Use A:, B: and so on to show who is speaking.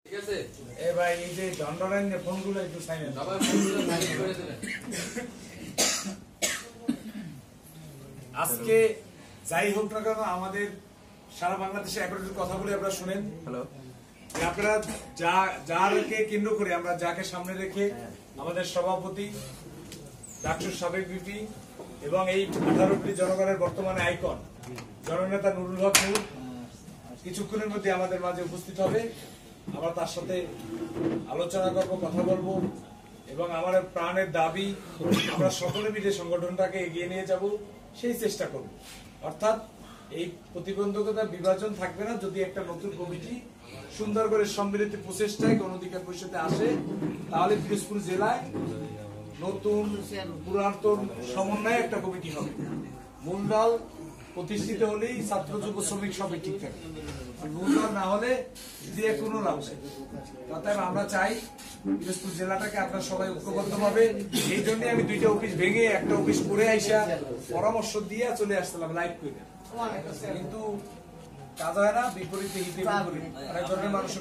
A: ঠিক আছে
B: এ ভাই এই যে দণ্ডরান যে ফোনগুলো একটু সাইলেন্ট
A: সবাই ফোনগুলো সাইলেন্ট করে দিলেন।
B: আজকে যাই হোক না কেন আমাদের সারা বাংলাদেশে একটার কথা বলে আপনারা শুনেন।
A: হ্যালো
B: যে আপনারা যাকে কেন্দ্র করে আমরা যাকে সামনে রেখে আমাদের সভাপতি ডাকসুর সাবেক বিপি এবং এই 18 কোটি জনগণের বর্তমানে আইকন জননেতা নুরুল হক নূর কিছুক্ষণের মধ্যে আমাদের মাঝে উপস্থিত হবে। আমরা তার সাথে আলোচনা করব, কথা বলবো এবং আমার প্রাণের দাবি আমরা সকলে মিলে সংগঠনটাকে এগিয়ে নিয়ে যাব, সেই চেষ্টা করব। অর্থাৎ এই প্রতিবন্ধকতা বিভাজন থাকবে না যদি একটা নতুন কমিটি সুন্দর করে সম্মিলিত প্রচেষ্টায় গণ অধিকার পরিষদে আসে, তাহলে পিরোজপুর জেলায় নতুন পুরাতন সমন্বয়ে একটা কমিটি হবে। মূল দল প্রতিষ্ঠিত হলেই ছাত্র যুব শ্রমিক সবই ঠিক থাকে, মূল দল না হলে দিয়ে কোনো লাভ নেই। অতএব আমরা চাই পিরোজপুর জেলাটাকে আপনারা সবাই ঐক্যবদ্ধ ভাবে, এই জন্য আমি 2টা অফিস ভেঙে একটা অফিস করে আইসা পরামর্শ দিয়ে চলে আসছিলাম লাইভ করে, কিন্তু কাজ হয় না, বিপরীতে হিতে বিপরীত অনেক ধরনের মানুষ